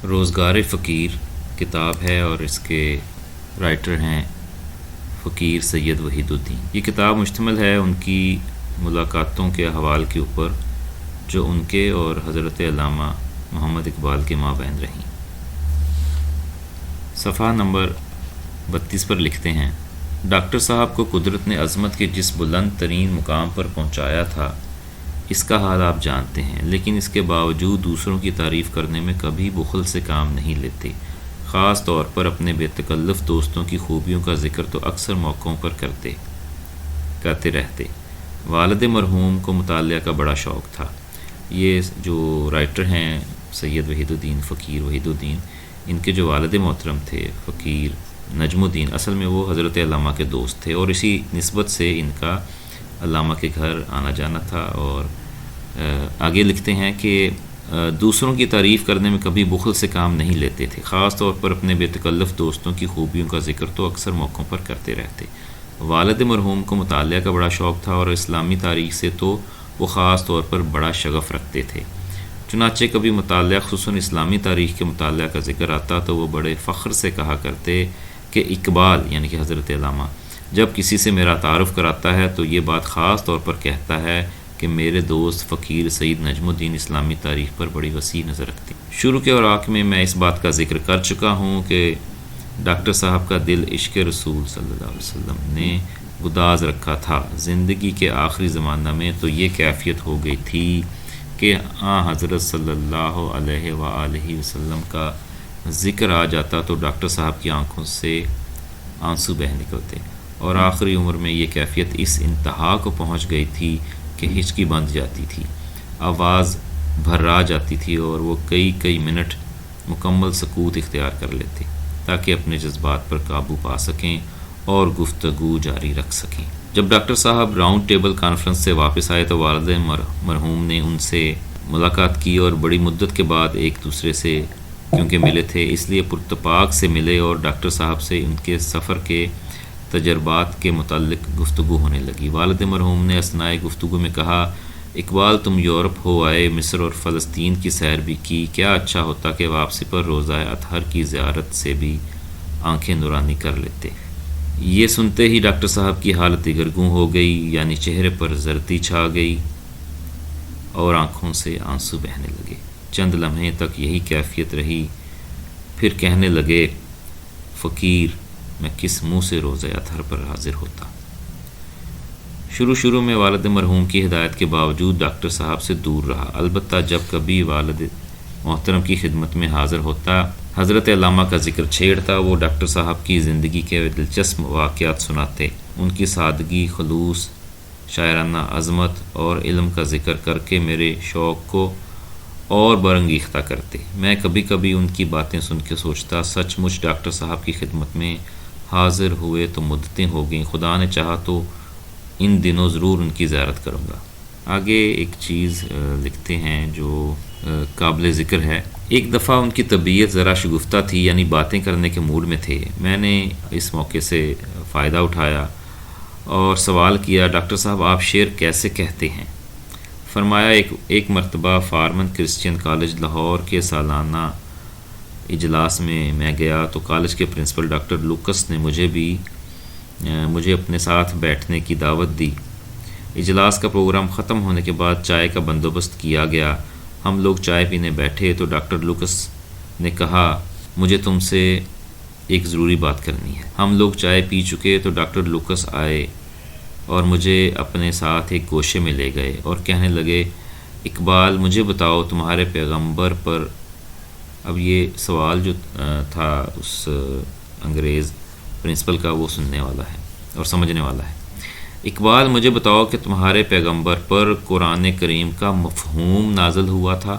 روزگار فقیر کتاب ہے اور اس کے رائٹر ہیں فقیر سید وحید الدین۔ یہ کتاب مشتمل ہے ان کی ملاقاتوں کے احوال کے اوپر جو ان کے اور حضرت علامہ محمد اقبال کے مابین رہیں۔ صفحہ نمبر 32 پر لکھتے ہیں، ڈاکٹر صاحب کو قدرت نے عظمت کے جس بلند ترین مقام پر پہنچایا تھا اس کا حال آپ جانتے ہیں، لیکن اس کے باوجود دوسروں کی تعریف کرنے میں کبھی بخل سے کام نہیں لیتے، خاص طور پر اپنے بے تکلف دوستوں کی خوبیوں کا ذکر تو اکثر موقعوں پر کرتے رہتے۔ والد مرحوم کو مطالعہ کا بڑا شوق تھا۔ یہ جو رائٹر ہیں سید وحید الدین، فقیر وحید الدین، ان کے جو والد محترم تھے فقیر نجم الدین، اصل میں وہ حضرت علامہ کے دوست تھے اور اسی نسبت سے ان کا علامہ کے گھر آنا جانا تھا۔ اور آگے لکھتے ہیں کہ دوسروں کی تعریف کرنے میں کبھی بخل سے کام نہیں لیتے تھے، خاص طور پر اپنے بے تکلف دوستوں کی خوبیوں کا ذکر تو اکثر موقعوں پر کرتے رہتے۔ والد مرحوم کو مطالعہ کا بڑا شوق تھا اور اسلامی تاریخ سے تو وہ خاص طور پر بڑا شغف رکھتے تھے، چنانچہ کبھی مطالعہ خصوصاً اسلامی تاریخ کے مطالعہ کا ذکر آتا تو وہ بڑے فخر سے کہا کرتے کہ اقبال یعنی کہ حضرت علامہ جب کسی سے میرا تعارف کراتا ہے تو یہ بات خاص طور پر کہتا ہے کہ میرے دوست فقیر سید نجم الدین اسلامی تاریخ پر بڑی وسیع نظر رکھتے ہیں۔ شروع کے اوراق میں میں اس بات کا ذکر کر چکا ہوں کہ ڈاکٹر صاحب کا دل عشق رسول صلی اللہ علیہ وسلم نے گداز رکھا تھا۔ زندگی کے آخری زمانہ میں تو یہ کیفیت ہو گئی تھی کہ حضرت صلی اللہ علیہ وآلہ وسلم کا ذکر آ جاتا تو ڈاکٹر صاحب کی آنکھوں سے آنسو بہہ نکلتے، اور آخری عمر میں یہ کیفیت اس انتہا کو پہنچ گئی تھی کہ ہچکی بند جاتی تھی، آواز بھرا جاتی تھی اور وہ کئی منٹ مکمل سکوت اختیار کر لیتے تاکہ اپنے جذبات پر قابو پا سکیں اور گفتگو جاری رکھ سکیں۔ جب ڈاکٹر صاحب راؤنڈ ٹیبل کانفرنس سے واپس آئے تو والد مرحوم نے ان سے ملاقات کی اور بڑی مدت کے بعد ایک دوسرے سے کیونکہ ملے تھے اس لیے پرتپاک سے ملے اور ڈاکٹر صاحب سے ان کے سفر کے تجربات کے متعلق گفتگو ہونے لگی۔ والد مرحوم نے اثناء گفتگو میں کہا، اقبال تم یورپ ہو آئے، مصر اور فلسطین کی سیر بھی کی، کیا اچھا ہوتا کہ واپسی پر روزہ اطہر کی زیارت سے بھی آنکھیں نورانی کر لیتے۔ یہ سنتے ہی ڈاکٹر صاحب کی حالت دگرگوں ہو گئی، یعنی چہرے پر زردی چھا گئی اور آنکھوں سے آنسو بہنے لگے۔ چند لمحے تک یہی کیفیت رہی، پھر کہنے لگے، فقیر میں کس منہ سے روزہ اطہر پر حاضر ہوتا۔ شروع میں والد مرحوم کی ہدایت کے باوجود ڈاکٹر صاحب سے دور رہا، البتہ جب کبھی والد محترم کی خدمت میں حاضر ہوتا، حضرت علامہ کا ذکر چھیڑتا، وہ ڈاکٹر صاحب کی زندگی کے دلچسپ واقعات سناتے، ان کی سادگی، خلوص، شاعرانہ عظمت اور علم کا ذکر کر کے میرے شوق کو اور برانگیختہ کرتے۔ میں کبھی ان کی باتیں سن کے سوچتا، سچ مچ ڈاکٹر صاحب کی خدمت میں حاضر ہوئے تو مدتیں ہو گئیں، خدا نے چاہا تو ان دنوں ضرور ان کی زیارت کروں گا۔ آگے ایک چیز لکھتے ہیں جو قابل ذکر ہے، ایک دفعہ ان کی طبیعت ذرا شگفتہ تھی، یعنی باتیں کرنے کے موڈ میں تھے۔ میں نے اس موقع سے فائدہ اٹھایا اور سوال کیا، ڈاکٹر صاحب آپ شعر کیسے کہتے ہیں؟ فرمایا، ایک مرتبہ فارمن کرسچین کالج لاہور کے سالانہ اجلاس میں گیا تو کالج کے پرنسپل ڈاکٹر لوکس نے مجھے اپنے ساتھ بیٹھنے کی دعوت دی۔ اجلاس کا پروگرام ختم ہونے کے بعد چائے کا بندوبست کیا گیا۔ ہم لوگ چائے پینے بیٹھے تو ڈاکٹر لوکس نے کہا، مجھے تم سے ایک ضروری بات کرنی ہے۔ ہم لوگ چائے پی چکے تو ڈاکٹر لوکس آئے اور مجھے اپنے ساتھ ایک گوشے میں لے گئے اور کہنے لگے، اقبال مجھے بتاؤ تمہارے پیغمبر پر، اب یہ سوال جو تھا اس انگریز پرنسپل کا وہ سننے والا ہے اور سمجھنے والا ہے، اقبال مجھے بتاؤ کہ تمہارے پیغمبر پر قرآن کریم کا مفہوم نازل ہوا تھا،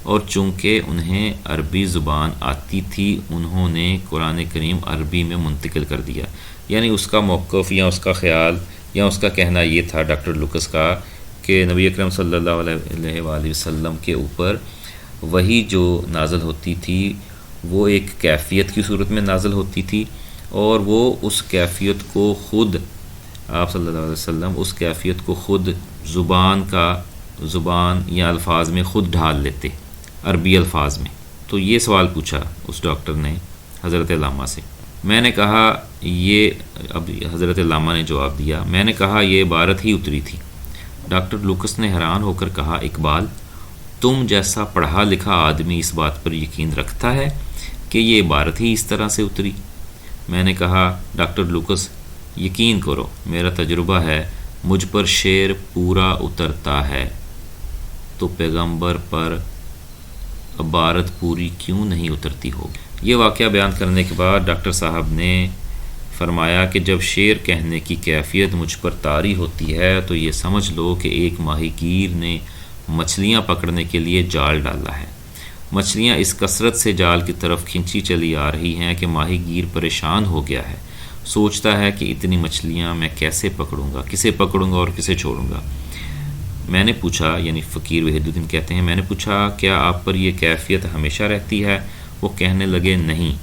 اور چونکہ انہیں عربی زبان آتی تھی انہوں نے قرآن کریم عربی میں منتقل کر دیا۔ یعنی اس کا موقف یا اس کا خیال یا اس کا کہنا یہ تھا ڈاکٹر لوکس کا کہ نبی اکرم صلی اللہ علیہ وآلہ وسلم کے اوپر وہی جو نازل ہوتی تھی وہ ایک کیفیت کی صورت میں نازل ہوتی تھی، اور وہ اس کیفیت کو خود آپ صلی اللہ علیہ وسلم اس کیفیت کو خود زبان یا الفاظ میں خود ڈھال لیتے، عربی الفاظ میں۔ تو یہ سوال پوچھا اس ڈاکٹر نے حضرت علامہ سے. میں نے کہا یہ، اب حضرت علامہ نے جواب دیا، میں نے کہا یہ عبارت ہی اتری تھی. ڈاکٹر لوکس نے حیران ہو کر کہا، اقبال تم جیسا پڑھا لکھا آدمی اس بات پر یقین رکھتا ہے کہ یہ عبارت ہی اس طرح سے اتری؟ میں نے کہا، ڈاکٹر لوکس یقین کرو، میرا تجربہ ہے، مجھ پر شعر پورا اترتا ہے، تو پیغمبر پر عبارت پوری کیوں نہیں اترتی ہوگی؟ یہ واقعہ بیان کرنے کے بعد ڈاکٹر صاحب نے فرمایا کہ جب شعر کہنے کی کیفیت مجھ پر طاری ہوتی ہے تو یہ سمجھ لو کہ ایک ماہی گیر نے مچھلیاں پکڑنے کے لیے جال ڈالا ہے. مچھلیاں اس کثرت سے جال کی طرف کھنچی چلی آ رہی ہیں کہ ماہی گیر پریشان ہو گیا ہے، سوچتا ہے کہ اتنی مچھلیاں میں کیسے پکڑوں گا، کسے پکڑوں گا اور کسے چھوڑوں گا. میں نے پوچھا، یعنی فقیر وحید الدین کہتے ہیں، میں نے پوچھا کیا آپ پر یہ کیفیت ہمیشہ رہتی ہے؟ وہ کہنے لگے، نہیں،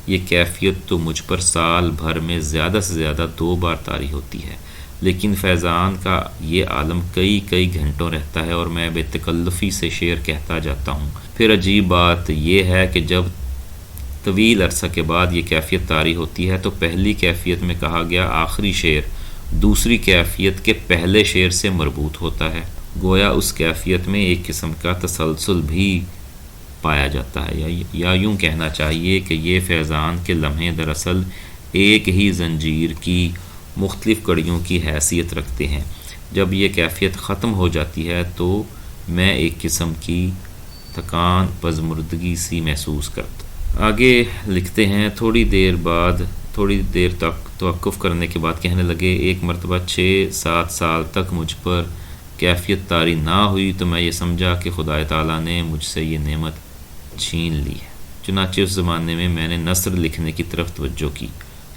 یہ کیفیت تو مجھ پر سال بھر میں زیادہ سے زیادہ 2 بار طاری ہوتی ہے، لیکن فیضان کا یہ عالم کئی گھنٹوں رہتا ہے اور میں بے تکلفی سے شعر کہتا جاتا ہوں. پھر عجیب بات یہ ہے کہ جب طویل عرصہ کے بعد یہ کیفیت طاری ہوتی ہے تو پہلی کیفیت میں کہا گیا آخری شعر دوسری کیفیت کے پہلے شعر سے مربوط ہوتا ہے، گویا اس کیفیت میں ایک قسم کا تسلسل بھی پایا جاتا ہے، یا یوں کہنا چاہیے کہ یہ فیضان کے لمحے دراصل ایک ہی زنجیر کی مختلف کڑیوں کی حیثیت رکھتے ہیں. جب یہ کیفیت ختم ہو جاتی ہے تو میں ایک قسم کی تھکان، پزمردگی سی محسوس کرتا. آگے لکھتے ہیں، تھوڑی دیر تک توقف کرنے کے بعد کہنے لگے، ایک مرتبہ 6-7 سال تک مجھ پر کیفیت طاری نہ ہوئی تو میں یہ سمجھا کہ خدا تعالیٰ نے مجھ سے یہ نعمت چھین لی ہے. چنانچہ اس زمانے میں نے نثر لکھنے کی طرف توجہ کی.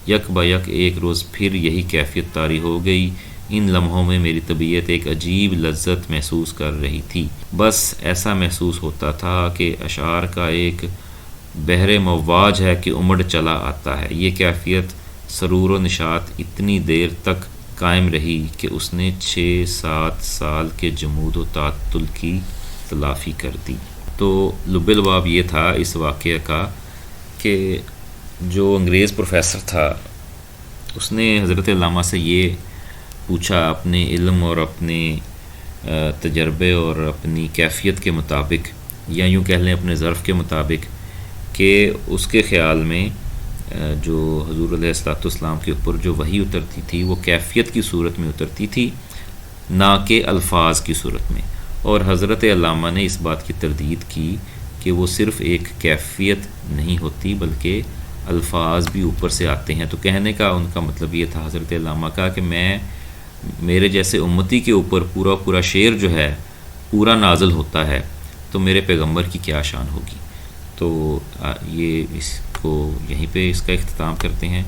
یک با یک ایک روز پھر یہی کیفیت طاری ہو گئی. ان لمحوں میں میری طبیعت ایک عجیب لذت محسوس کر رہی تھی. بس ایسا محسوس ہوتا تھا کہ اشعار کا ایک بحر مواج ہے کہ امڑ چلا آتا ہے. یہ کیفیت سرور و نشاط اتنی دیر تک قائم رہی کہ اس نے 6-7 سال کے جمود و تعطل کی تلافی کر دی. تو لب لباب یہ تھا اس واقعہ کا کہ جو انگریز پروفیسر تھا اس نے حضرت علامہ سے یہ پوچھا اپنے علم اور اپنے تجربے اور اپنی کیفیت کے مطابق، یا یوں کہہ لیں اپنے ظرف کے مطابق، کہ اس کے خیال میں جو حضور علیہ الصلوۃ والسلام کے اوپر جو وحی اترتی تھی وہ کیفیت کی صورت میں اترتی تھی، نہ کہ الفاظ کی صورت میں. اور حضرت علامہ نے اس بات کی تردید کی کہ وہ صرف ایک کیفیت نہیں ہوتی بلکہ الفاظ بھی اوپر سے آتے ہیں. تو کہنے کا ان کا مطلب یہ تھا حضرت علامہ کا کہ میرے جیسے امتی کے اوپر پورا شعر جو ہے پورا نازل ہوتا ہے تو میرے پیغمبر کی کیا شان ہوگی. تو یہ اس کو یہیں پہ اس کا اختتام کرتے ہیں.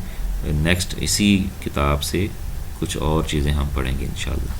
نیکسٹ اسی کتاب سے کچھ اور چیزیں ہم پڑھیں گے انشاءاللہ.